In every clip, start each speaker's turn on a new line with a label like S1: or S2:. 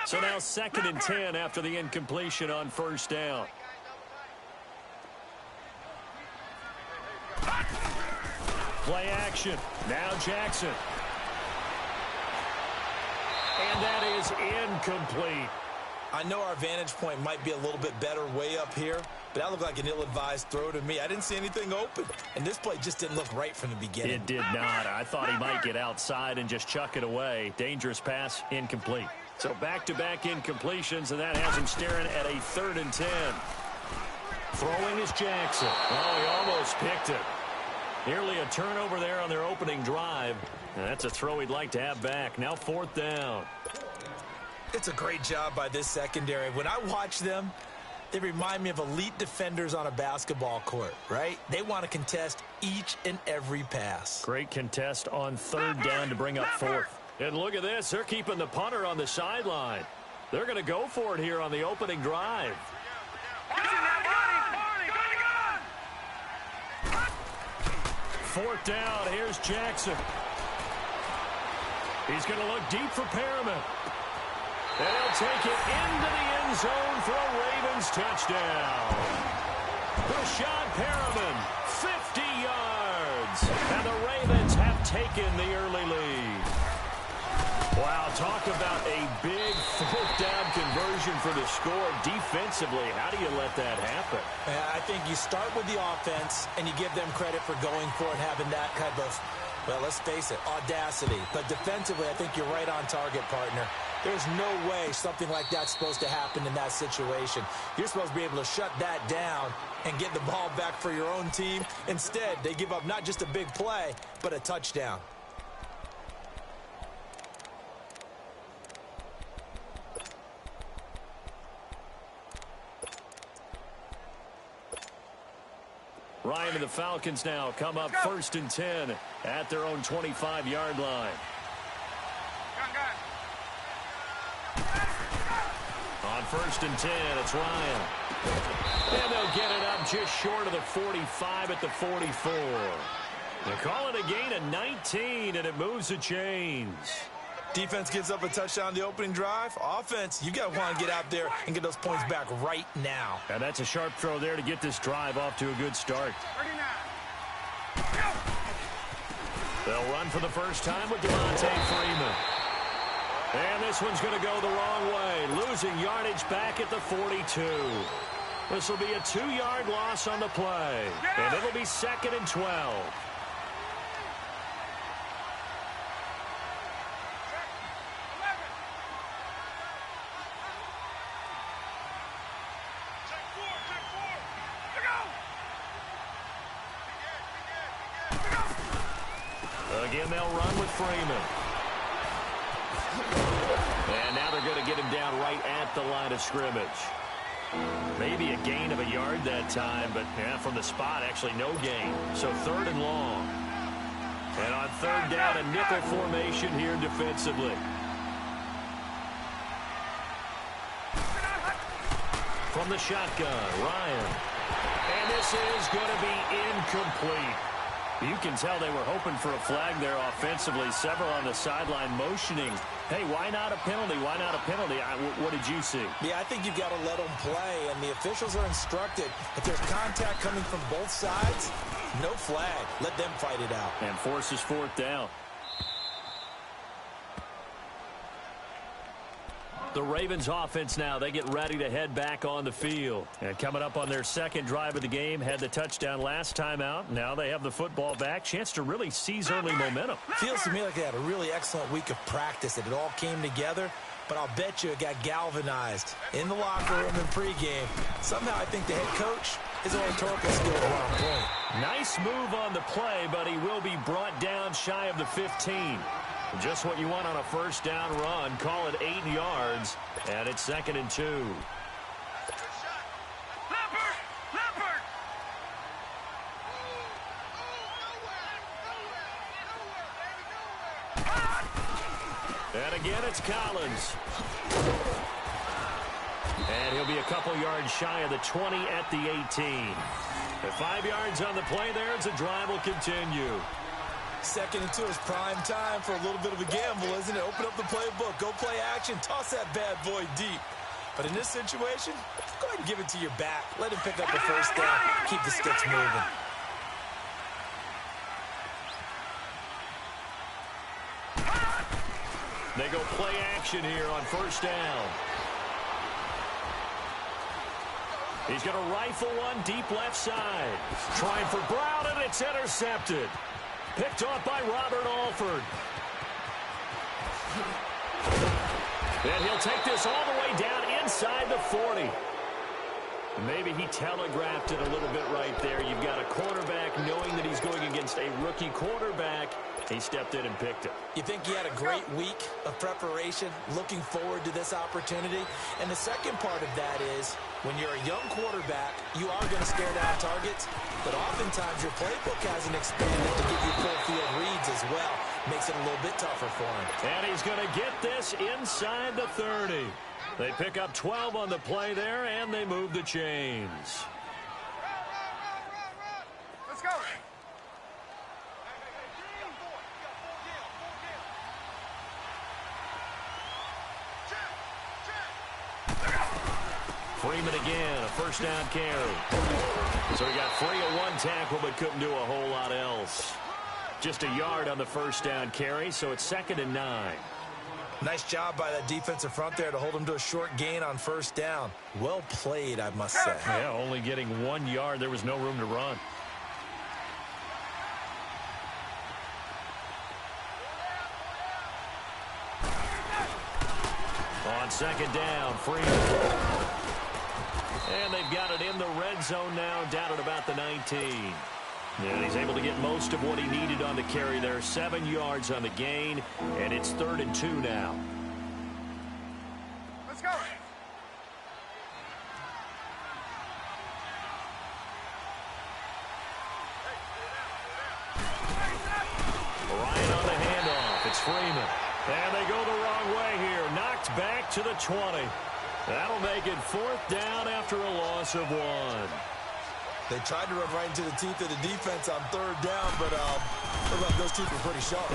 S1: So now 2nd and 10 after the incompletion on first down. Play action. Now Jackson. And that is incomplete.
S2: I know our vantage point might be a little bit better way up here, but that looked like an ill-advised throw to me. I didn't see anything open, and this play just didn't look right from the beginning.
S1: It did not. I thought he might get outside and just chuck it away. Dangerous pass, incomplete. So back-to-back incompletions, and that has him staring at a 3rd and 10. Throwing is Jackson. Oh, he almost picked it. Nearly a turnover there on their opening drive. And that's a throw he'd like to have back. Now 4th down.
S2: It's a great job by this secondary. When I watch them, they remind me of elite defenders on a basketball court, right? They want to contest each and every pass.
S1: Great contest on 3rd down to bring up 4th. And look at this. They're keeping the punter on the sideline. They're going to go for it here on the opening drive. 4th down. Here's Jackson. He's going to look deep for Perriman. And he'll take it into the end zone for a Ravens touchdown. Rashad Perriman, 50 yards. And the Ravens have taken the early lead. Wow, talk about a big 4th down conversion for the score. Defensively, how do you let that happen?
S2: I think you start with the offense, and you give them credit for going for it, having that kind of, well, let's face it, audacity. But defensively, I think you're right on target, partner. There's no way something like that's supposed to happen in that situation. You're supposed to be able to shut that down and get the ball back for your own team. Instead, they give up not just a big play, but a touchdown.
S1: Ryan and the Falcons now come up 1st and 10 at their own 25-yard line. On 1st and 10, it's Ryan. And they'll get it up just short of the 45 at the 44. They call it a gain of 19, and it moves the chains.
S2: Defense gives up a touchdown the opening drive. Offense, you got to want to get out there and get those points back right now.
S1: And that's a sharp throw there to get this drive off to a good start. They'll run for the first time with Devontae Freeman. And this one's going to go the wrong way, losing yardage back at the 42. This will be a 2-yard loss on the play, and it'll be 2nd and 12. Again, they'll run with Freeman. And now they're going to get him down right at the line of scrimmage. Maybe a gain of a yard that time, but yeah, from the spot, actually no gain. So 3rd and long. And on 3rd down, a nickel formation here defensively. From the shotgun, Ryan. And this is going to be incomplete. You can tell they were hoping for a flag there offensively. Several on the sideline motioning. Hey, why not a penalty? Why not a penalty? What did you see?
S2: Yeah, I think you've got to let them play, and the officials are instructed. If there's contact coming from both sides, no flag. Let them fight it out.
S1: And forces 4th down. The Ravens offense now, they get ready to head back on the field. And coming up on their 2nd drive of the game, had the touchdown last time out. Now they have the football back. Chance to really seize early momentum.
S2: Feels to me like they had a really excellent week of practice. It all came together, but I'll bet you it got galvanized in the locker room and pregame. Somehow I think the head coach, his oratorical skills are on point.
S1: Nice move on the play, but he will be brought down shy of the 15. Just what you want on a 1st down run. Call it 8 yards, and it's 2nd and 2. And again, it's Collins. And he'll be a couple yards shy of the 20 at the 18. The 5 yards on the play there as the drive will continue.
S2: Second and 2 is prime time for a little bit of a gamble, isn't it? Open up the playbook, go play action, toss that bad boy deep. But in this situation, go ahead and give it to your back. Let him pick up the first down. Keep the sticks moving.
S1: They go play action here on first down. He's going to rifle one deep left side. Trying for Brown, and it's intercepted. Picked off by Robert Alford. And he'll take this all the way down inside the 40. Maybe he telegraphed it a little bit right there. You've got a quarterback knowing that he's going against a rookie quarterback. He stepped in and picked it.
S2: You think he had a great week of preparation, looking forward to this opportunity? And the second part of that is, when you're a young quarterback, you are going to stare down targets, but oftentimes your playbook hasn't expanded to give you full field reads as well. Makes it a little bit tougher for him.
S1: And he's going to get this inside the 30. They pick up 12 on the play there, and they move the chains.
S3: Let's go.
S1: Freeman again, a first down carry. So he got free of one tackle, but couldn't do a whole lot else. Just a yard on the first down carry, so it's 2nd and 9.
S2: Nice job by that defensive front there to hold him to a short gain on first down. Well played, I must say.
S1: Yeah, only getting 1 yard. There was no room to run. On second down, Freeman. And they've got it in the red zone now, down at about the 19. And he's able to get most of what he needed on the carry there. 7 yards on the gain, and it's 3rd and 2 now.
S3: Let's go.
S1: Ryan on the handoff. It's Freeman. And they go the wrong way here. Knocked back to the 20. That'll make it 4th down after a loss of 1.
S2: They tried to run right into the teeth of the defense on 3rd down, but those teeth were pretty sharp.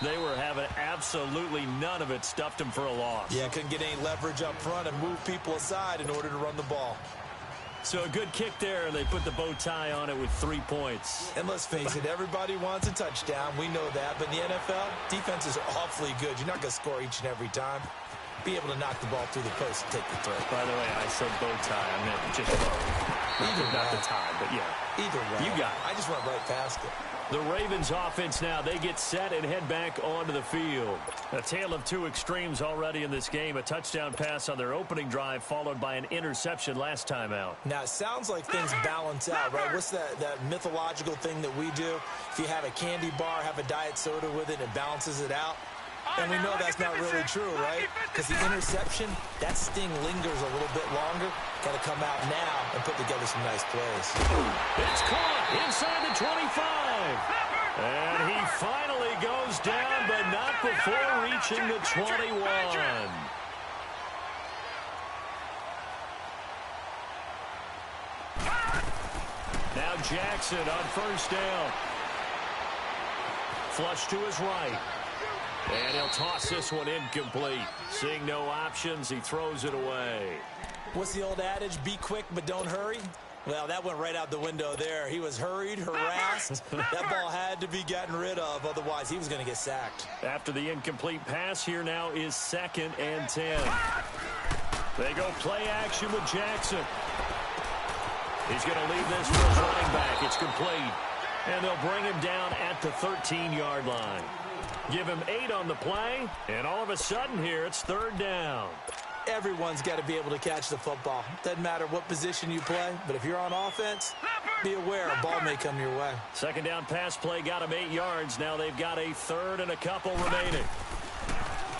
S1: They were having absolutely none of it. Stuffed him for a loss.
S2: Yeah, couldn't get any leverage up front and move people aside in order to run the ball.
S1: So a good kick there. They put the bow tie on it with 3 points.
S2: And let's face it, everybody wants a touchdown. We know that. But in the NFL, defenses are awfully good. You're not going to score each and every time. Be able to knock the ball through the post and take the throw.
S1: By the way, I said bow tie. I meant just bow. Not the tie, but yeah.
S2: Either way.
S1: You got it.
S2: I just went right past it.
S1: The Ravens offense now, they get set and head back onto the field. A tale of two extremes already in this game. A touchdown pass on their opening drive followed by an interception last time out.
S2: Now, it sounds like things balance out, right? What's that mythological thing that we do? If you have a candy bar, have a diet soda with it, it balances it out. And we know that's not really true, right? Because the interception, that sting lingers a little bit longer. Got to come out now and put together some nice plays.
S1: It's caught inside the 25. And he finally goes down, but not before reaching the 21. Now Jackson on first down. Flush to his right. And he'll toss this one incomplete. Seeing no options, he throws it away.
S2: What's the old adage? Be quick, but don't hurry. Well, that went right out the window there. He was hurried, harassed. That ball had to be gotten rid of. Otherwise, he was going to get sacked.
S1: After the incomplete pass, here now is 2nd and 10. They go play action with Jackson. He's going to leave this for his running back. It's complete. And they'll bring him down at the 13-yard line. Give him 8 on the play, and all of a sudden here, it's 3rd down.
S2: Everyone's got to be able to catch the football. Doesn't matter what position you play, but if you're on offense, be aware a ball may come your way.
S1: 2nd down pass play got him 8 yards. Now they've got a 3rd and a couple remaining.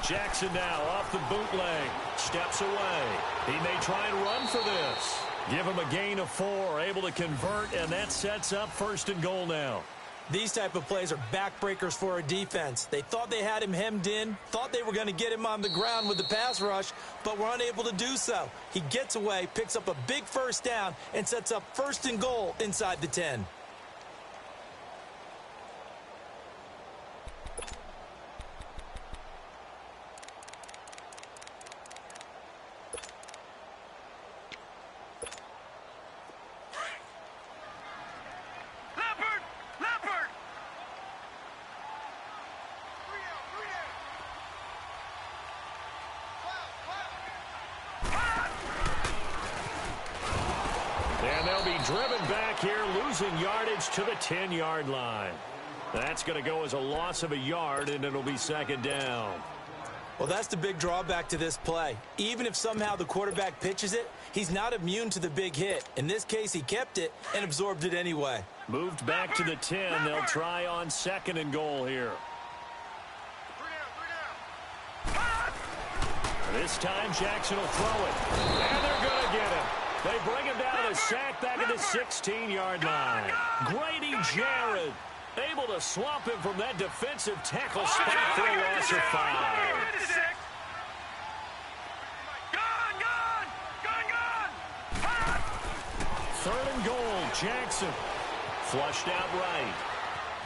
S1: Jackson now off the bootleg. Steps away. He may try and run for this. Give him a gain of 4. Able to convert, and that sets up 1st and goal now.
S2: These type of plays are backbreakers for a defense. They thought they had him hemmed in, thought they were going to get him on the ground with the pass rush, but were unable to do so. He gets away, picks up a big first down, and sets up 1st and goal inside the 10.
S1: And they'll be driven back here, losing yardage to the 10-yard line. That's going to go as a loss of a yard, and it'll be second down.
S2: Well, that's the big drawback to this play. Even if somehow the quarterback pitches it, he's not immune to the big hit. In this case, he kept it and absorbed it anyway.
S1: Moved back to the 10. They'll try on second and goal here. This time, Jackson will throw it. And they're going to get him. They bring him down to the sack back at the 16-yard line. Grady Jarrett able to swamp him from that defensive tackle spot for a loss of 5. Third and goal, Jackson. Flushed out right.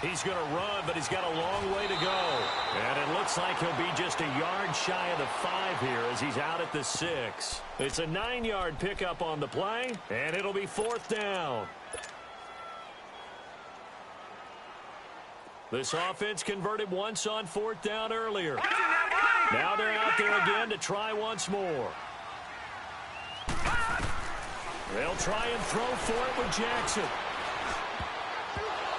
S1: He's going to run, but he's got a long way to go. And it looks like he'll be just a yard shy of the 5 here as he's out at the 6. It's a 9-yard pickup on the play, and it'll be fourth down. This offense converted once on fourth down earlier. Now they're out there again to try once more. They'll try and throw for it with Jackson.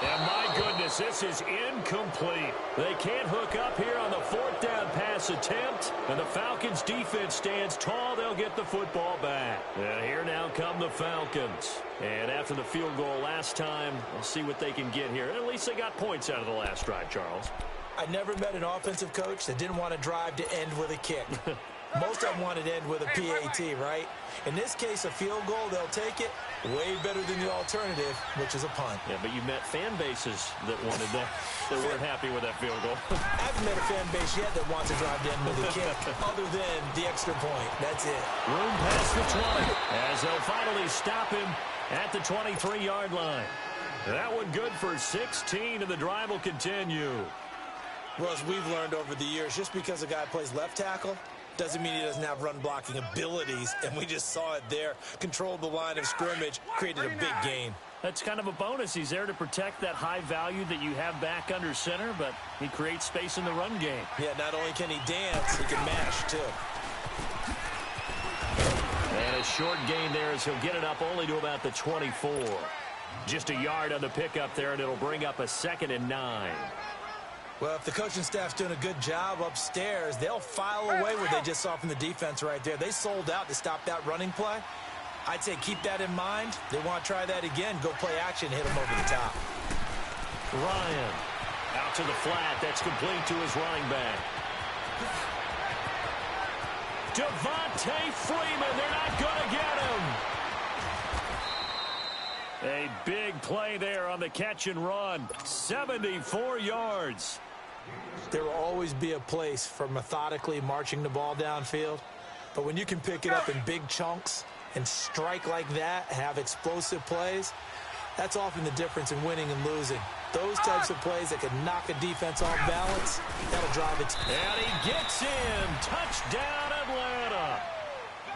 S1: And my goodness, this is incomplete. They can't hook up here on the fourth down pass attempt. And the Falcons defense stands tall. They'll get the football back. And here now come the Falcons. And after the field goal last time, we'll see what they can get here. At least they got points out of the last drive, Charles.
S2: I never met an offensive coach that didn't want to drive to end with a kick. Most of them wanted to end with a PAT, right? In this case, a field goal, they'll take it. Way better than the alternative, which is a punt.
S1: Yeah, but you met fan bases that wanted that, that weren't happy with that field goal.
S2: I haven't met a fan base yet that wants to drive to end with a kick, other than the extra point. That's it.
S1: Room past the 20, as they'll finally stop him at the 23-yard line. That one good for 16, and the drive will continue.
S2: Well, as we've learned over the years, just because a guy plays left tackle doesn't mean he doesn't have run-blocking abilities, and we just saw it there. Controlled the line of scrimmage, created a big gain.
S1: That's kind of a bonus. He's there to protect that high value that you have back under center, but he creates space in the run game.
S2: Yeah, not only can he dance, he can mash, too.
S1: And a short gain there as he'll get it up only to about the 24. Just a yard on the pickup there, and it'll bring up a 2nd and 9.
S2: Well, if the coaching staff's doing a good job upstairs, they'll file away what they just saw from the defense right there. They sold out to stop that running play. I'd say keep that in mind. They want to try that again. Go play action, hit them over the top.
S1: Ryan out to the flat. That's complete to his running back. Devontae Freeman. They're not going to get him. A big play there on the catch and run. 74 yards.
S2: There will always be a place for methodically marching the ball downfield. But when you can pick it up in big chunks and strike like that, have explosive plays, that's often the difference in winning and losing. Those types of plays that can knock a defense off balance, that'll drive it.
S1: And he gets in. Touchdown, Atlanta.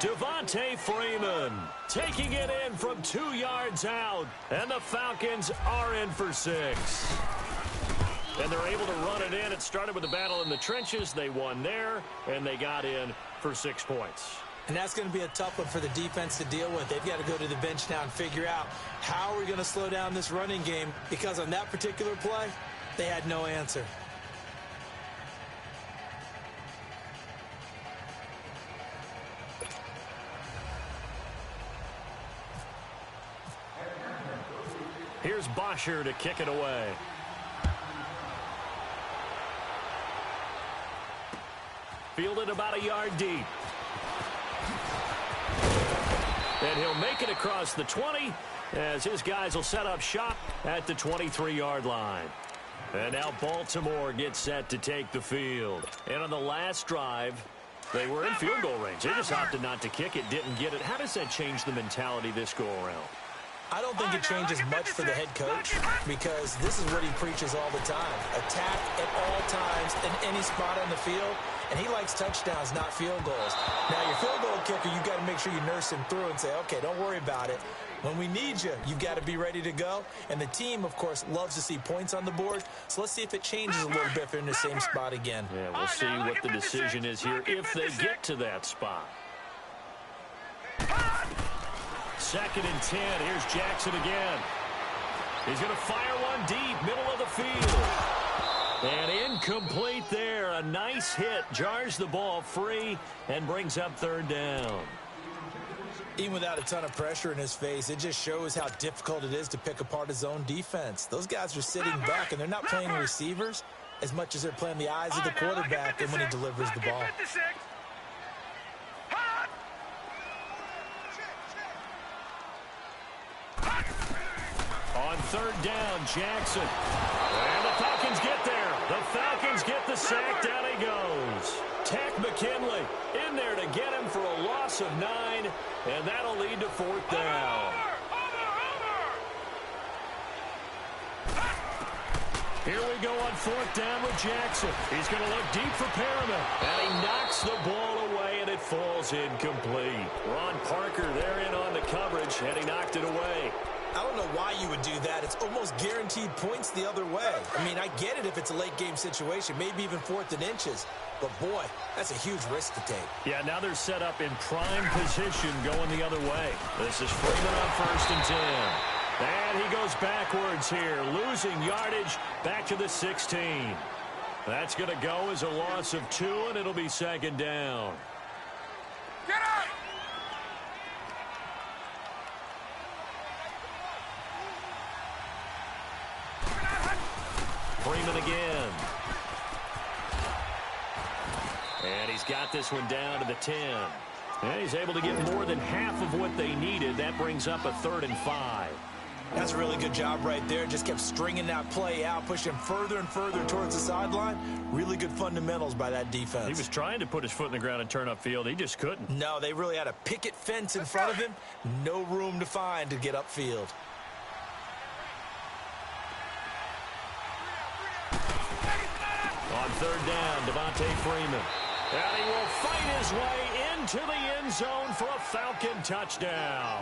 S1: Devontae Freeman taking it in from 2 yards out. And the Falcons are in for 6. And they're able to run it in. It started with a battle in the trenches. They won there, and they got in for 6 points.
S2: And that's going to be a tough one for the defense to deal with. They've got to go to the bench now and figure out how are we going to slow down this running game, because on that particular play, they had no answer.
S1: Here's Bosher to kick it away. Fielded about a yard deep. And he'll make it across the 20 as his guys will set up shop at the 23-yard line. And now Baltimore gets set to take the field. And on the last drive, they were in field goal range. They just opted not to kick it, didn't get it. How does that change the mentality this go-around?
S2: I don't think it changes much for the head coach, because this is what he preaches all the time. Attack at all times in any spot on the field, and he likes touchdowns, not field goals. Now, your field goal kicker, you've got to make sure you nurse him through and say, okay, don't worry about it. When we need you, you've got to be ready to go. And the team, of course, loves to see points on the board. So let's see if it changes a little bit if they're in the same spot again.
S1: Yeah, we'll see what the decision is here if they get to that spot. 2nd and 10. Here's Jackson again. He's going to fire one deep, middle of the field. And incomplete there. A nice hit. Jars the ball free and brings up 3rd down.
S2: Even without a ton of pressure in his face, it just shows how difficult it is to pick apart his own defense. Those guys are sitting back, and they're not playing receivers as much as they're playing the eyes of the quarterback and when he delivers the ball.
S1: On 3rd down, Jackson. And the Falcons get there. The Falcons get the sack. Down he goes. Tech McKinley in there to get him for a loss of 9, and that'll lead to 4th down. Here we go on 4th down with Jackson. He's going to look deep for Perriman. And he knocks the ball away, and it falls incomplete. Ron Parker there in on the coverage, and he knocked it away.
S2: I don't know why you would do that. It's almost guaranteed points the other way. I mean, I get it if it's a late-game situation, maybe even 4th and inches. But, boy, that's a huge risk to take.
S1: Yeah, now they're set up in prime position going the other way. This is Freeman on 1st and 10. And he goes backwards here, losing yardage back to the 16. That's going to go as a loss of 2, and it'll be 2nd down.
S3: Get up!
S1: Freeman again. And he's got this one down to the 10. And he's able to get more than half of what they needed. That brings up a 3rd and 5.
S2: That's a really good job right there. Just kept stringing that play out, pushing him further and further towards the sideline. Really good fundamentals by that defense.
S1: He was trying to put his foot in the ground and turn upfield. He just couldn't.
S2: No, they really had a picket fence in front of him. No room to find to get upfield.
S1: On 3rd down, Devontae Freeman. And he will fight his way into the end zone for a Falcon touchdown.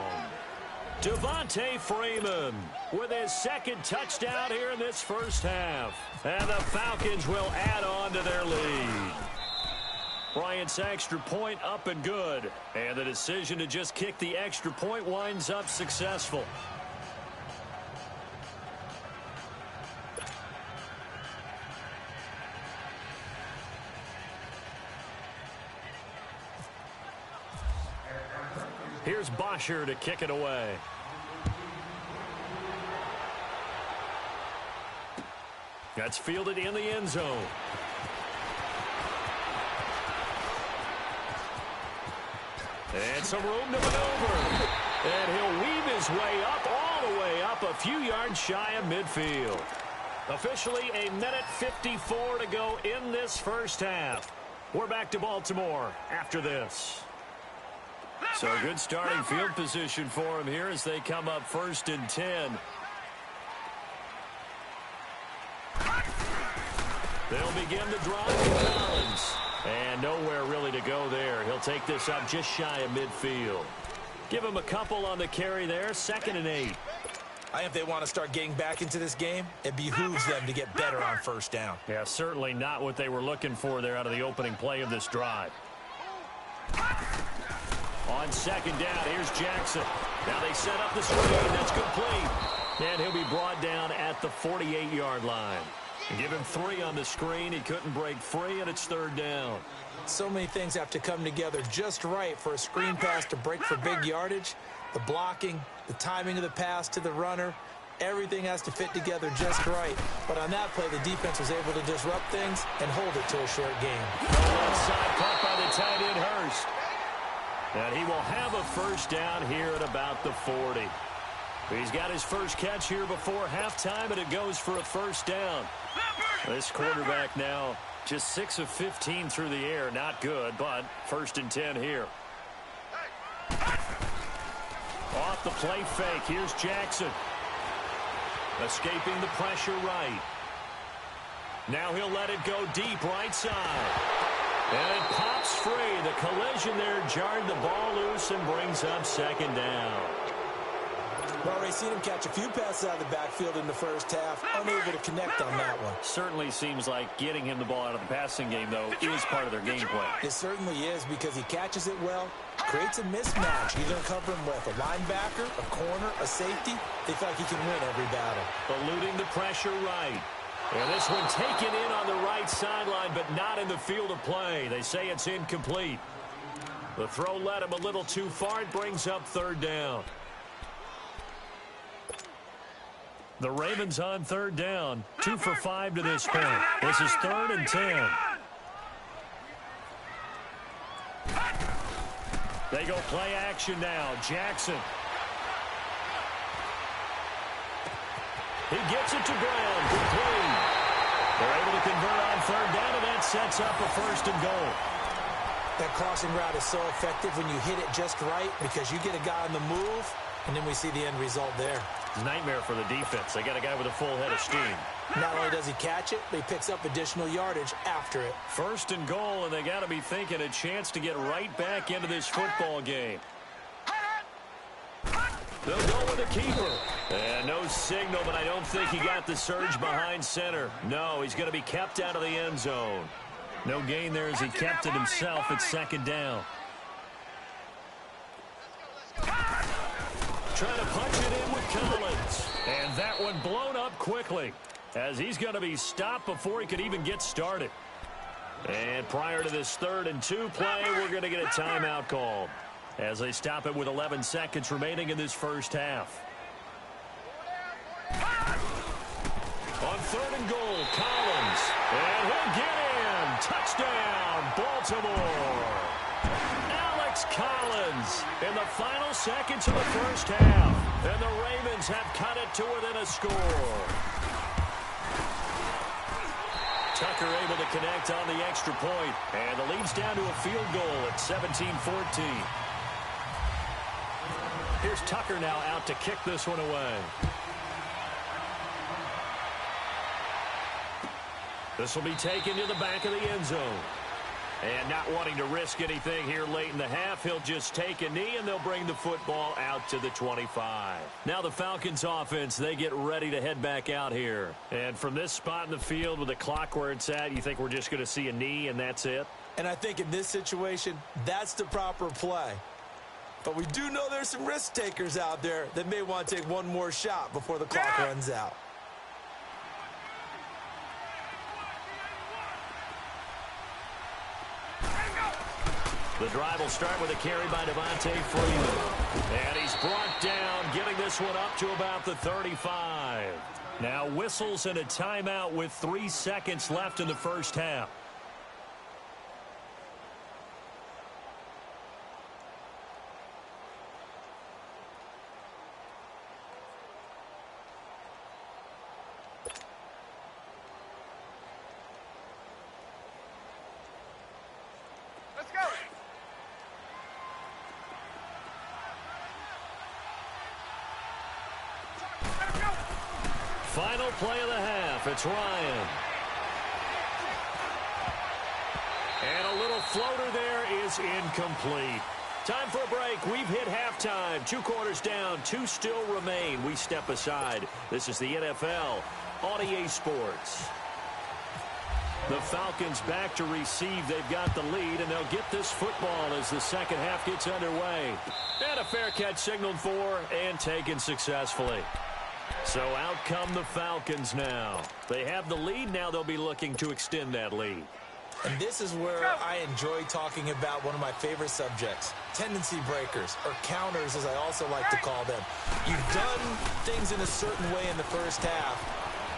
S1: Devontae Freeman with his 2nd touchdown here in this first half. And the Falcons will add on to their lead. Bryant's extra point up and good. And the decision to just kick the extra point winds up successful. Here's Bosher to kick it away. That's fielded in the end zone. And some room to maneuver. And he'll weave his way up, all the way up, a few yards shy of midfield. Officially a minute 54 to go in this first half. We're back to Baltimore after this. So good starting field position for him here as they come up 1st and 10. They'll begin the drive with Collins. And nowhere really to go there. He'll take this up just shy of midfield. Give him a couple on the carry there, 2nd and 8.
S2: I think if they want to start getting back into this game, it behooves them to get better on 1st down.
S1: Yeah, certainly not what they were looking for there out of the opening play of this drive. On 2nd down, here's Jackson. Now they set up the screen. That's complete. And he'll be brought down at the 48-yard line. Give him 3 on the screen. He couldn't break free, and it's 3rd down.
S2: So many things have to come together just right for a screen pass to break for big yardage. The blocking, the timing of the pass to the runner, everything has to fit together just right. But on that play, the defense was able to disrupt things and hold it to a short game.
S1: Left side caught by the tight end Hurst. And he will have a 1st down here at about the 40. He's got his first catch here before halftime, and it goes for a 1st down. This quarterback now just 6 of 15 through the air. Not good, but 1st and 10 here. Off the play fake. Here's Jackson. Escaping the pressure right. Now he'll let it go deep right side. And it pops free. The collision there jarred the ball loose and brings up 2nd down.
S2: We've already seen him catch a few passes out of the backfield in the first half, unable to connect on that one.
S1: Certainly seems like getting him the ball out of the passing game, though, is part of their game plan.
S2: It certainly is, because he catches it well, creates a mismatch. You're going to cover him with a linebacker, a corner, a safety. They feel like he can win every battle.
S1: Eluding the pressure right. And this one taken in on the right sideline, but not in the field of play. They say it's incomplete. The throw led him a little too far. It brings up third down. The Ravens on third down. 2 for 5 to this point. This is 3rd and 10. They go play action now. Jackson. He gets it to Brown. Complete. They're able to convert on third down, and that sets up a 1st and goal.
S2: That crossing route is so effective when you hit it just right, because you get a guy on the move, and then we see the end result there.
S1: Nightmare for the defense. They got a guy with a full head of steam.
S2: Not only does he catch it, but he picks up additional yardage after it.
S1: 1st and goal, and they got to be thinking a chance to get right back into this football game. They'll go with the keeper. And no signal, but I don't think he got the surge behind center. No, he's going to be kept out of the end zone. No gain there as he kept it himself at 2nd down. Trying to punch it in with Collins. And that one blown up quickly, as he's going to be stopped before he could even get started. And prior to this 3rd and 2 play, we're going to get a timeout called, as they stop it with 11 seconds remaining in this first half. On 3rd and goal, Collins. And he'll get in. Touchdown, Baltimore. Alex Collins in the final seconds of the first half. And the Ravens have cut it to within a score. Tucker able to connect on the extra point. And the lead's down to a field goal at 17-14. Here's Tucker now out to kick this one away. This will be taken to the back of the end zone. And not wanting to risk anything here late in the half, he'll just take a knee, and they'll bring the football out to the 25. Now the Falcons offense, they get ready to head back out here. And from this spot in the field with the clock where it's at, you think we're just going to see a knee and that's it?
S2: And I think in this situation, that's the proper play. But we do know there's some risk takers out there that may want to take one more shot before the clock runs out.
S1: The drive will start with a carry by Devontae Freeman. And he's brought down, getting this one up to about the 35. Now whistles and a timeout with 3 seconds left in the first half. Final play of the half. It's Ryan. And a little floater there is incomplete. Time for a break. We've hit halftime. 2 quarters down. 2 still remain. We step aside. This is the NFL on EA Sports. The Falcons back to receive. They've got the lead, and they'll get this football as the second half gets underway. And a fair catch signaled for and taken successfully. So out come the Falcons now. They have the lead. Now they'll be looking to extend that lead.
S2: And this is where I enjoy talking about one of my favorite subjects, tendency breakers, or counters as I also like to call them. You've done things in a certain way in the first half,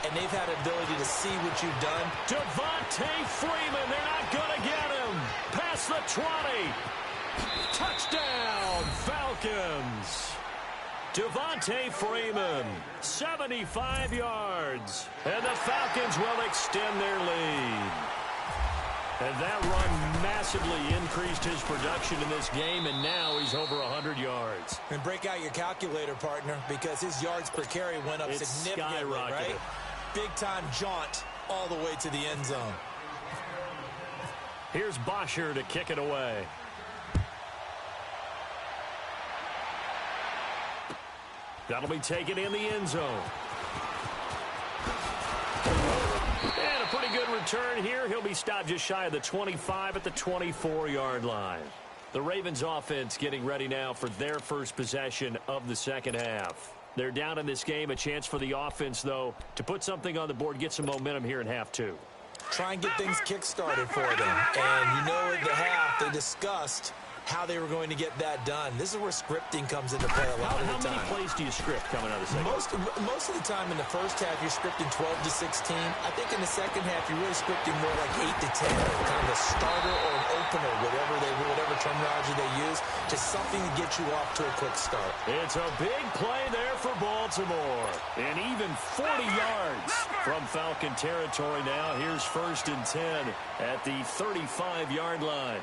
S2: and they've had ability to see what you've done.
S1: Devontae Freeman, they're not going to get him. Past the 20. Touchdown, Falcons. Devontae Freeman, 75 yards. And the Falcons will extend their lead. And that run massively increased his production in this game, and now he's over 100 yards.
S2: And break out your calculator, partner, because his yards per carry went up significantly, right? Big-time jaunt all the way to the end zone.
S1: Here's Bosher to kick it away. That'll be taken in the end zone. And a pretty good return here. He'll be stopped just shy of the 25 at the 24-yard line. The Ravens offense getting ready now for their first possession of the second half. They're down in this game. A chance for the offense, though, to put something on the board, get some momentum here in half two.
S2: Try and get things kick-started for them. And you know at the half, they discussed how they were going to get that done. This is where scripting comes into play a lot of the time.
S1: How many plays do you script coming out of the second?
S2: Most of the time in the first half, you're scripting 12 to 16. I think in the second half, you're really scripting more like 8 to 10. Kind of a starter or an opener, whatever terminology they use. Just something to get you off to a quick start.
S1: It's a big play there for Baltimore. And even 40 yards from Falcon territory now. Here's 1st and 10 at the 35-yard line.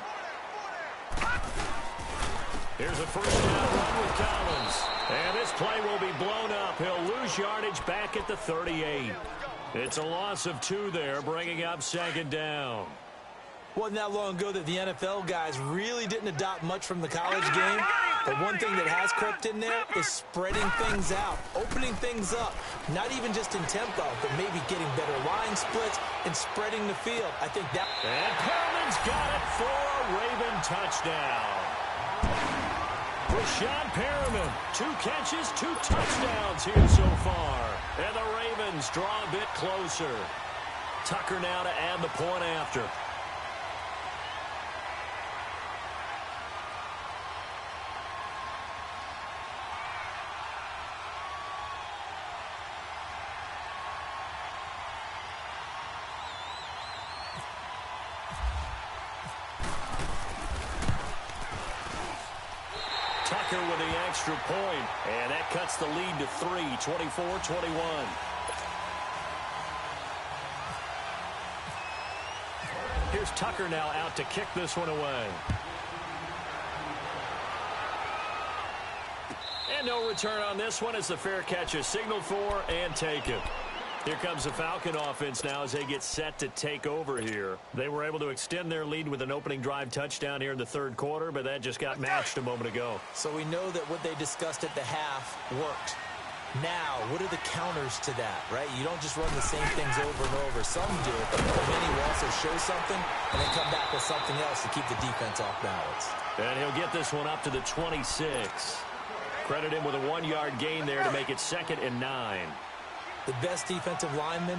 S1: Here's a first down run with Collins. And this play will be blown up. He'll lose yardage back at the 38. It's a loss of 2 there, bringing up 2nd down.
S2: Wasn't that long ago that the NFL guys really didn't adopt much from the college game. But one thing that has crept in there is spreading things out, opening things up, not even just in tempo, but maybe getting better line splits and spreading the field. I think that...
S1: And Perriman's got it for a Raven touchdown. Rashad Perriman, 2 catches, 2 touchdowns here so far. And the Ravens draw a bit closer. Tucker now to add the point after. Tucker with the extra point, and that cuts the lead to 3, 24-21. Here's Tucker now out to kick this one away. And no return on this one as the fair catch is signaled for and taken. Here comes the Falcon offense now as they get set to take over here. They were able to extend their lead with an opening drive touchdown here in the 3rd quarter, but that just got matched a moment ago.
S2: So we know that what they discussed at the half worked. Now, what are the counters to that, right? You don't just run the same things over and over. Some do, but many will also show something and then come back with something else to keep the defense off balance.
S1: And he'll get this one up to the 26. Credit him with a 1-yard gain there to make it 2nd and 9.
S2: The best defensive linemen,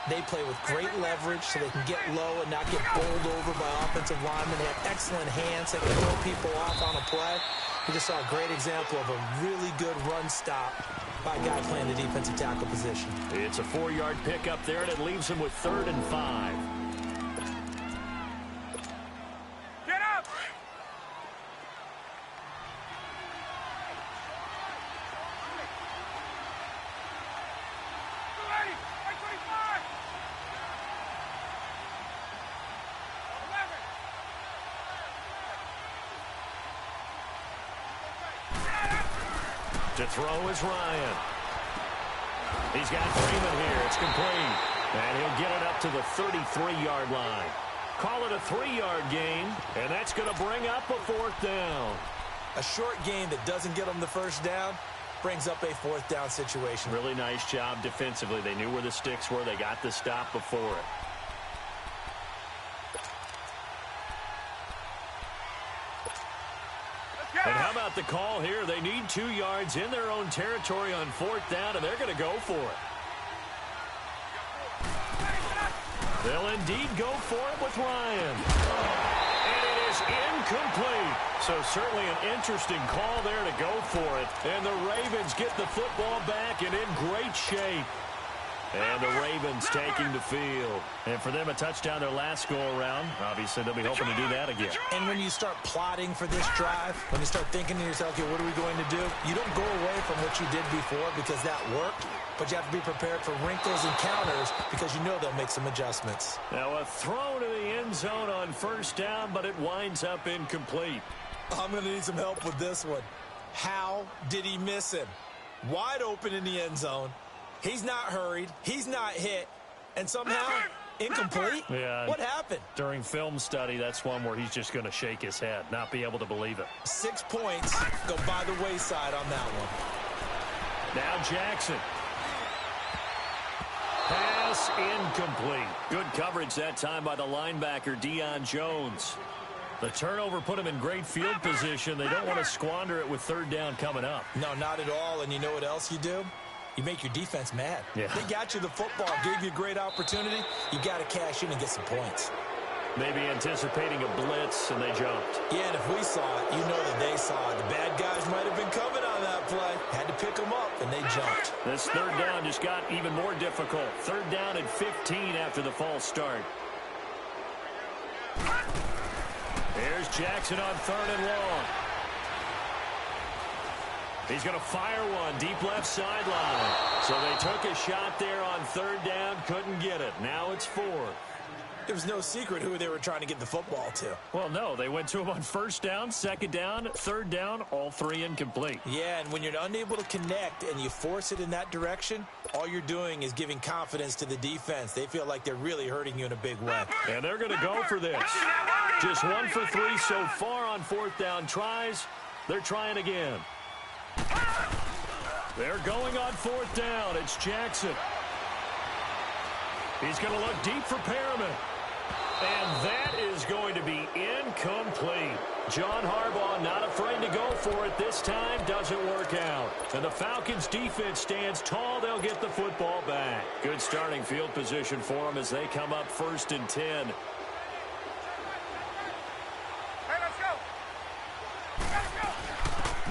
S2: they play with great leverage so they can get low and not get bowled over by offensive linemen. They have excellent hands. They can throw people off on a play. We just saw a great example of a really good run stop by a guy playing the defensive tackle position.
S1: It's a 4-yard pickup there, and it leaves him with 3rd and 5.
S3: Get up!
S1: To throw is Ryan. He's got Freeman here. It's complete. And he'll get it up to the 33-yard line. Call it a 3-yard gain, and that's going to bring up a 4th down.
S2: A short gain that doesn't get them the first down brings up a 4th down situation.
S1: Really nice job defensively. They knew where the sticks were. They got the stop before it. And how about the call here? They need 2 yards in their own territory on 4th down, and they're going to go for it. They'll indeed go for it with Ryan. And it is incomplete. So certainly an interesting call there to go for it. And the Ravens get the football back and in great shape. And the Ravens taking the field. And for them, a touchdown their last go-around. Obviously, they'll be hoping to do that again.
S2: And when you start plotting for this drive, when you start thinking to yourself, okay, what are we going to do? You don't go away from what you did before because that worked. But you have to be prepared for wrinkles and counters because you know they'll make some adjustments.
S1: Now a throw to the end zone on 1st down, but it winds up incomplete.
S2: I'm going to need some help with this one. How did he miss him? Wide open in the end zone. He's not hurried. He's not hit. And somehow, incomplete?
S1: Yeah.
S2: What happened?
S1: During film study, that's one where he's just going to shake his head, not be able to believe it.
S2: 6 points go by the wayside on that one.
S1: Now Jackson. Pass incomplete. Good coverage that time by the linebacker, Deion Jones. The turnover put him in great field position. They don't want to squander it with third down coming up.
S2: No, not at all. And you know what else you do? You make your defense mad.
S1: Yeah.
S2: They got you the football, gave you a great opportunity. You got to cash in and get some points.
S1: Maybe anticipating a blitz, and they jumped.
S2: Yeah, and if we saw it, you know that they saw it. The bad guys might have been coming on that play. Had to pick them up, and they jumped.
S1: This third down just got even more difficult. Third down and 15 after the false start. There's Jackson on third and long. He's going to fire one deep left sideline. So they took a shot there on third down, couldn't get it. Now it's fourth.
S2: There was no secret who they were trying to get the football to.
S1: Well, no, they went to him on first down, second down, third down, all three incomplete.
S2: Yeah, and when you're unable to connect and you force it in that direction, all you're doing is giving confidence to the defense. They feel like they're really hurting you in a big way.
S1: And they're going to go for this. Just 1 for 3 so far on fourth down tries. They're trying again. They're going on fourth down. It's Jackson. He's going to look deep for Perriman. And that is going to be incomplete. John Harbaugh not afraid to go for it this time. Doesn't work out. And the Falcons defense stands tall. They'll get the football back. Good starting field position for them as they come up first and 10.
S3: Hey, let's go. Let's go.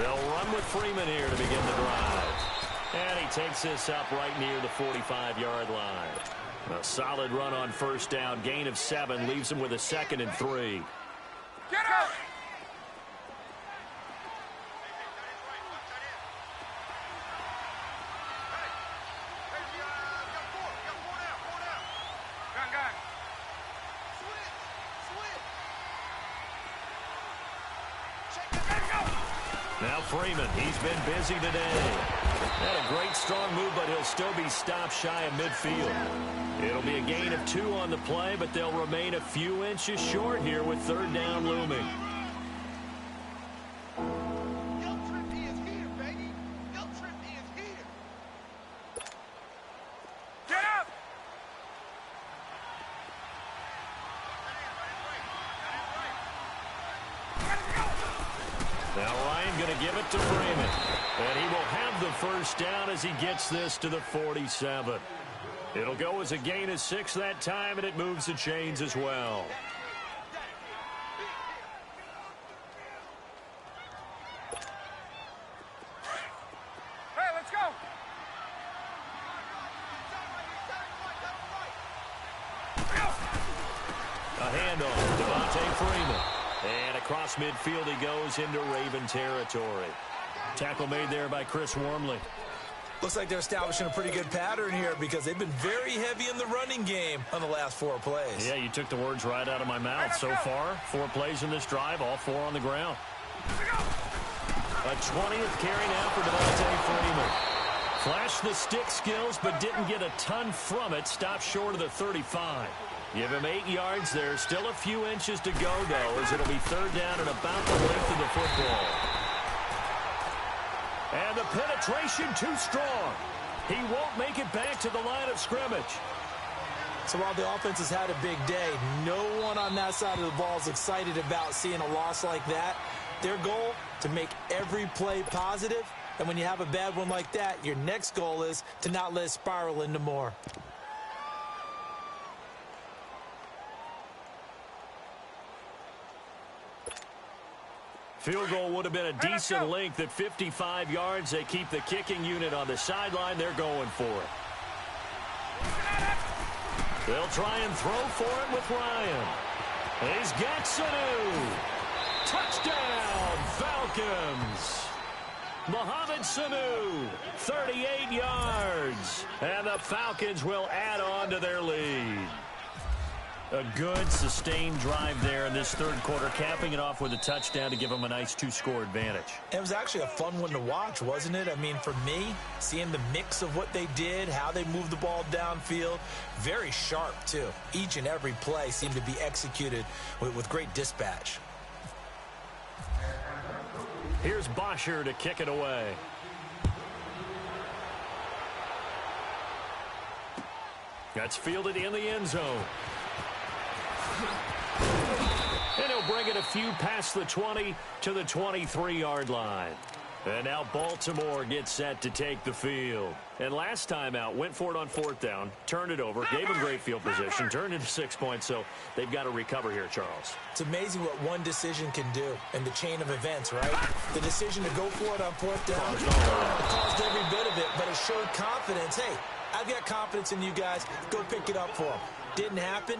S1: They'll run with Freeman here to begin the drive. And he takes this up right near the 45-yard line. A solid run on first down. Gain of 7 leaves him with a 2nd and 3.
S3: Get up.
S1: Now Freeman, he's been busy today. Had a great strong move, but he'll still be stopped shy of midfield. It'll be a gain of 2 on the play, but they'll remain a few inches short here with third down looming.
S3: Get up.
S1: Now Ryan going to give it to Freeman. And he will have the first down as he gets this to the 47. It'll go as a gain of 6 that time, and it moves the chains as well.
S3: Hey, let's go.
S1: A handoff, Devontae Freeman. And across midfield he goes into Raven territory. Tackle made there by Chris Wormley.
S2: Looks like they're establishing a pretty good pattern here because they've been very heavy in the running game on the last 4 plays.
S1: Yeah, you took the words right out of my mouth. So far, 4 plays in this drive, all 4 on the ground. A 20th carry now for Devontae Freeman. Flashed the stick skills, but didn't get a ton from it. Stopped short of the 35. Give him 8 yards there. Still a few inches to go, though, as it'll be third down and about the length of the football. And the penetration too strong. He won't make it back to the line of scrimmage.
S2: So while the offense has had a big day, no one on that side of the ball is excited about seeing a loss like that. Their goal, to make every play positive. And when you have a bad one like that, your next goal is to not let it spiral into more.
S1: Field goal would have been a decent length at 55 yards. They keep the kicking unit on the sideline. They're going for it. They'll try and throw for it with Ryan. He's got Sanu. Touchdown, Falcons. Mohamed Sanu, 38 yards. And the Falcons will add on to their lead. A good, sustained drive there in this third quarter, capping it off with a touchdown to give them a nice 2-score advantage.
S2: It was actually a fun one to watch, wasn't it? I mean, for me, seeing the mix of what they did, how they moved the ball downfield, very sharp, too. Each and every play seemed to be executed with great dispatch.
S1: Here's Bosher to kick it away. That's fielded in the end zone. And he'll bring it a few past the 20 to the 23-yard line. And now Baltimore gets set to take the field. And last time out, went for it on fourth down, turned it over, gave him great field position, turned into 6 points, so they've got to recover here, Charles.
S2: It's amazing what one decision can do in the chain of events, right? The decision to go for it on fourth down, it caused every bit of it, but it showed confidence. Hey, I've got confidence in you guys. Go pick it up for them. Didn't happen.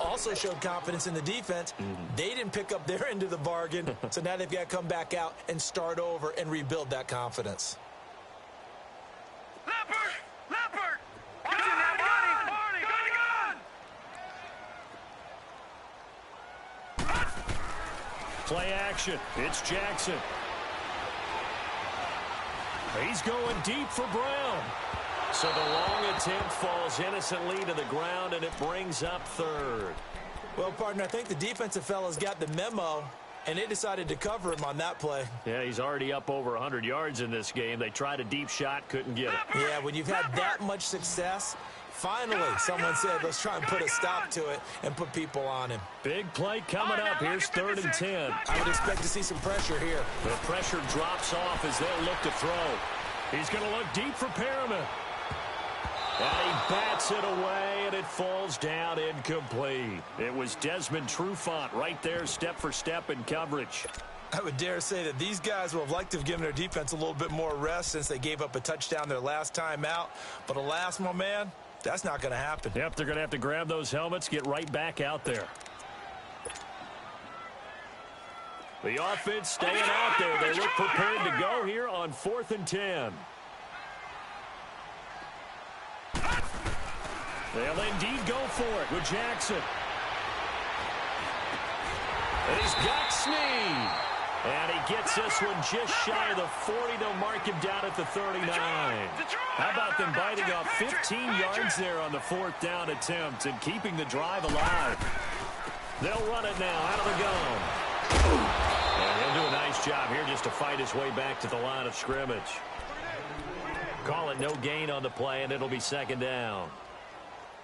S2: Also showed confidence in the defense. They didn't pick up their end of the bargain, so now they've got to come back out and start over and rebuild that confidence.
S3: Leopard! Watching that
S1: Play action. It's Jackson. He's going deep for Brown. So the long attempt falls innocently to the ground, and it brings up third.
S2: Well, partner, I think the defensive fellas got the memo, and they decided to cover him on that play.
S1: Yeah, he's already up over 100 yards in this game. They tried a deep shot, couldn't get it.
S2: Yeah, when you've had that much success, finally someone said, let's try and put a stop to it and put people on him.
S1: Big play coming up. Here's 3rd and 10.
S2: I would expect to see some pressure here.
S1: The pressure drops off as they'll look to throw. He's going to look deep for Perriman. And he bats it away, and it falls down incomplete. It was Desmond Trufant right there, step for step in coverage.
S2: I would dare say that these guys would have liked to have given their defense a little bit more rest since they gave up a touchdown their last time out. But alas, my man, that's not going to happen.
S1: Yep, they're going to have to grab those helmets, get right back out there. The offense staying out there. They look prepared to go here on 4th and 10. They'll indeed go for it with Jackson. And he's got Snead. And he gets this one just shy of the 40. They'll mark him down at the 39. How about them biting off 15 yards there on the 4th down attempt and keeping the drive alive? They'll run it now out of the gun. And he'll do a nice job here just to fight his way back to the line of scrimmage. Call it no gain on the play, and it'll be 2nd down.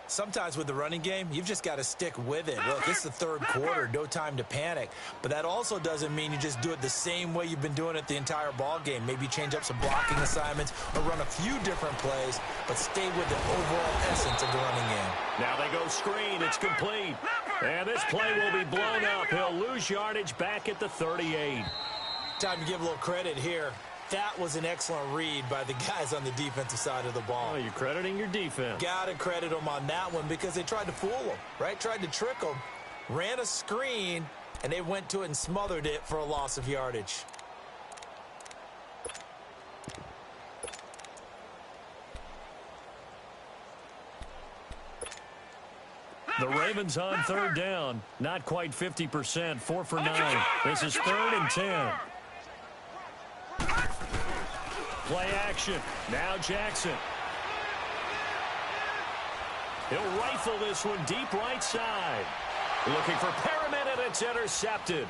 S2: Sometimes with the running game, you've just got to stick with it. Look, it's the 3rd quarter, no time to panic. But that also doesn't mean you just do it the same way you've been doing it the entire ball game. Maybe change up some blocking assignments or run a few different plays, but stay with the overall essence of the running game.
S1: Now they go screen. It's complete. And this play will be blown up. He'll lose yardage back at the 38.
S2: Time to give a little credit here. That was an excellent read by the guys on the defensive side of the ball.
S1: Oh, you're crediting your defense.
S2: Got to credit them on that one because they tried to fool them, right? Tried to trick them, ran a screen, and they went to it and smothered it for a loss of yardage.
S1: The Ravens on 3rd down. Not quite 50%. 4 for 9. This is 3rd and 10. Play action. Now Jackson. He'll rifle this one deep right side. Looking for Perriman, and it's intercepted.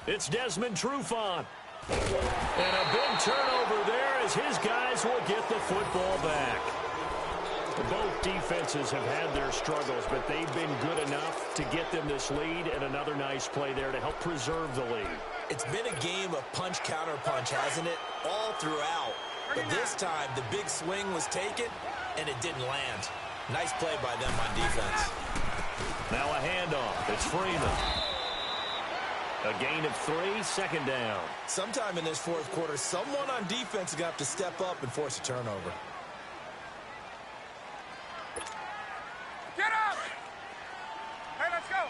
S1: It's Desmond Trufant. And a big turnover there as his guys will get the football back. Both defenses have had their struggles, but they've been good enough to get them this lead, and another nice play there to help preserve the lead.
S2: It's been a game of punch-counter-punch, hasn't it? All throughout. But this time, the big swing was taken, and it didn't land. Nice play by them on defense.
S1: Now a handoff. It's Freeman. A gain of 3, 2nd down.
S2: Sometime in this 4th quarter, someone on defense is going to have to step up and force a turnover.
S3: Get up! Hey, let's go!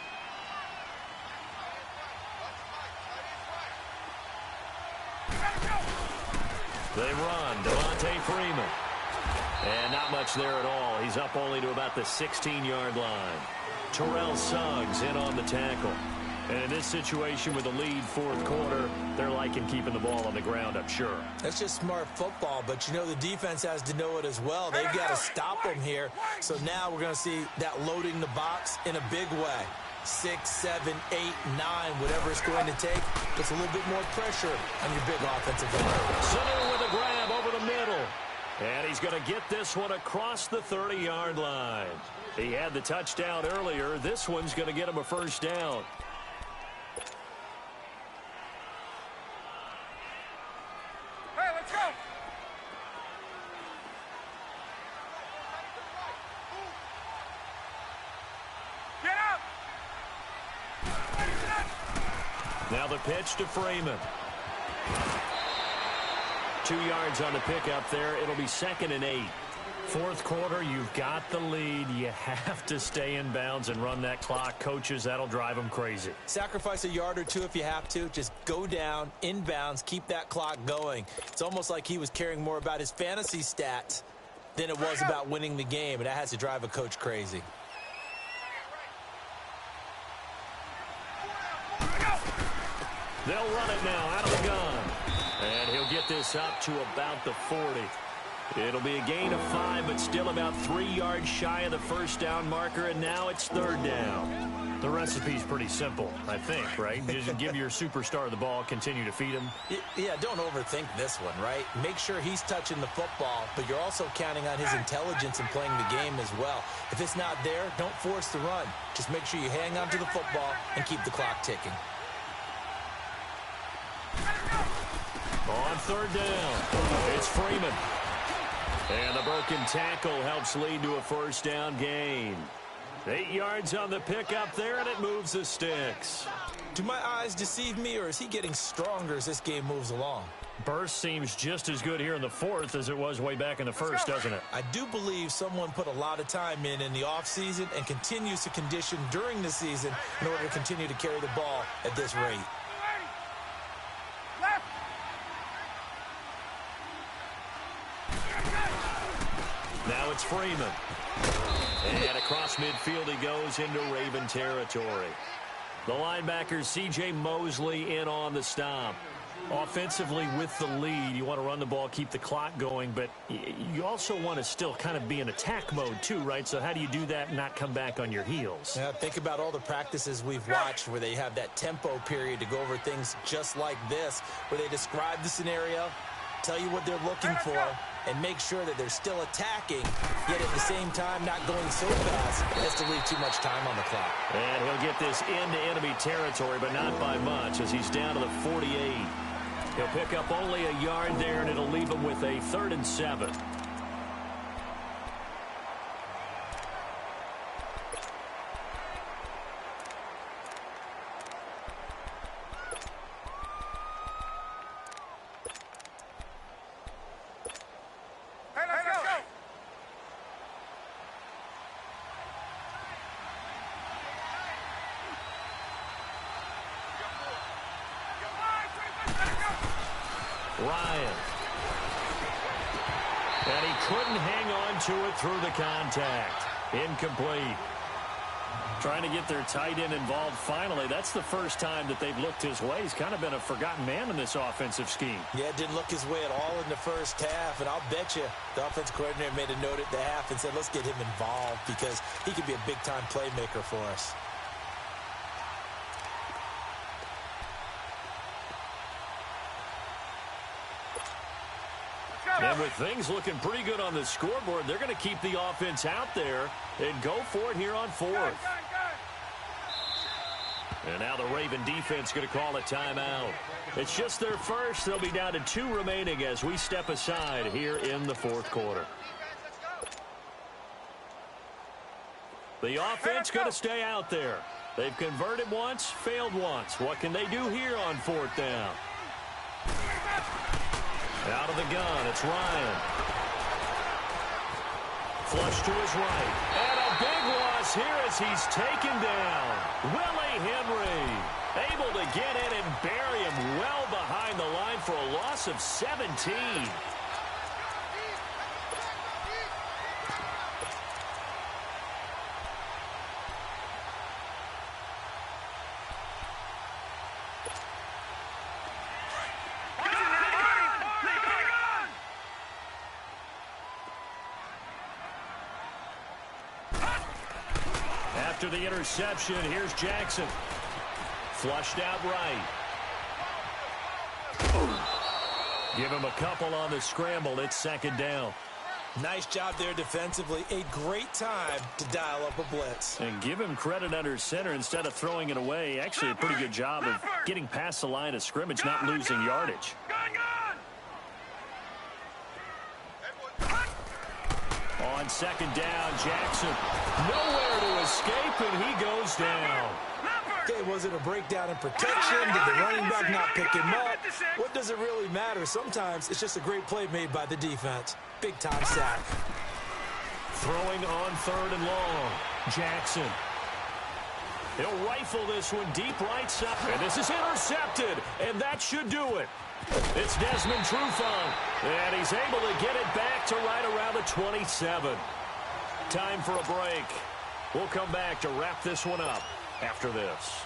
S1: They run. Devontae Freeman. And not much there at all. He's up only to about the 16-yard line. Terrell Suggs in on the tackle. And in this situation with a lead 4th quarter, they're liking keeping the ball on the ground, I'm sure.
S2: That's just smart football, but you know the defense has to know it as well. They've got to stop them here. So now we're going to see that loading the box in a big way. 6, 7, 8, 9, whatever it's going to take, puts a little bit more pressure on your big offensive line.
S1: Center with a grab over the middle. And he's going to get this one across the 30-yard line. He had the touchdown earlier. This one's going to get him a first down.
S3: Hey, let's go. Get up.
S1: Now the pitch to Freeman. 2 yards on the pickup there. It'll be 2nd and 8. Fourth quarter, you've got the lead. You have to stay in bounds and run that clock. Coaches, that'll drive them crazy.
S2: Sacrifice a yard or two if you have to. Just go down, in bounds, keep that clock going. It's almost like he was caring more about his fantasy stats than it was about winning the game, and that has to drive a coach crazy.
S1: They'll run it now out of the gun. And he'll get this up to about the 40. It'll be a gain of 5, but still about 3 yards shy of the first down marker, and now it's 3rd down. The recipe's pretty simple, I think, right? Just give your superstar the ball, continue to feed him.
S2: Yeah, don't overthink this one, right? Make sure he's touching the football, but you're also counting on his intelligence in playing the game as well. If it's not there, don't force the run. Just make sure you hang on to the football and keep the clock ticking.
S1: On 3rd down, it's Freeman. And the broken tackle helps lead to a first down gain. 8 yards on the pickup there, and it moves the sticks.
S2: Do my eyes deceive me, or is he getting stronger as this game moves along?
S1: Burst seems just as good here in the 4th as it was way back in the 1st, doesn't it?
S2: I do believe someone put a lot of time in the offseason and continues to condition during the season in order to continue to carry the ball at this rate.
S1: Now it's Freeman. And across midfield he goes into Raven territory. The linebacker C.J. Mosley in on the stop. Offensively with the lead, you want to run the ball, keep the clock going, but you also want to still kind of be in attack mode too, right? So how do you do that and not come back on your heels?
S2: Yeah, think about all the practices we've watched where they have that tempo period to go over things just like this, where they describe the scenario, tell you what they're looking for, and make sure that they're still attacking, yet at the same time not going so fast as to leave too much time on the clock.
S1: And he'll get this into enemy territory, but not by much, as he's down to the 48. He'll pick up only a yard there, and it'll leave him with a 3rd and 7. Ryan. And he couldn't hang on to it through the contact. Incomplete. Trying to get their tight end involved finally. That's the first time that they've looked his way. He's kind of been a forgotten man in this offensive scheme.
S2: Yeah, it didn't look his way at all in the first half, and I'll bet you the offense coordinator made a note at the half and said, let's get him involved because he could be a big-time playmaker for us.
S1: And with things looking pretty good on the scoreboard, they're going to keep the offense out there and go for it here on 4th. And now the Raven defense going to call a timeout. It's just their first. They'll be down to 2 remaining as we step aside here in the 4th quarter. The offense going to stay out there. They've converted once, failed once. What can they do here on 4th down? Out of the gun, it's Ryan. Flush to his right. And a big loss here as he's taken down. Willie Henry able to get in and bury him well behind the line for a loss of 17. After the interception, here's Jackson. Flushed out right. Give him a couple on the scramble. It's second down.
S2: Nice job there defensively. A great time to dial up a blitz.
S1: And give him credit under center instead of throwing it away. Actually, a pretty good job of getting past the line of scrimmage, not losing yardage. On second down, Jackson nowhere to escape, and he goes down.
S2: Okay, was it a breakdown in protection? Did the running back not pick him up? What does it really matter? Sometimes it's just a great play made by the defense. Big-time sack.
S1: Throwing on third and long. Jackson. He'll rifle this one deep right side. And this is intercepted, and that should do it. It's Desmond Trufant, and he's able to get it back to right around the 27. Time for a break. We'll come back to wrap this one up after this.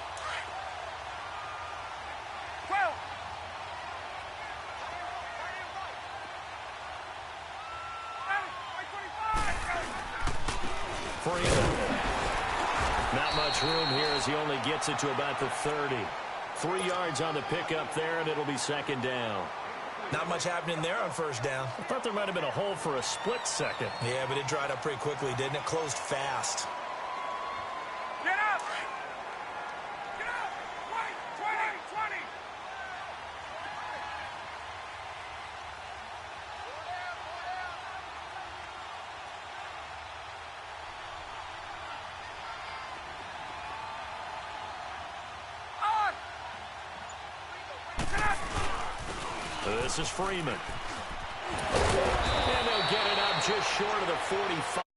S1: Freeman. Not much room here as he only gets it to about the 30. 3 yards on the pickup there, and it'll be second down.
S2: Not much happening there on first down.
S1: I thought there might have been a hole for a split second.
S2: Yeah, but it dried up pretty quickly, didn't it? Closed fast.
S3: Get up! Get up! 20!
S1: This is Freeman. And they'll get it up just short of the 45.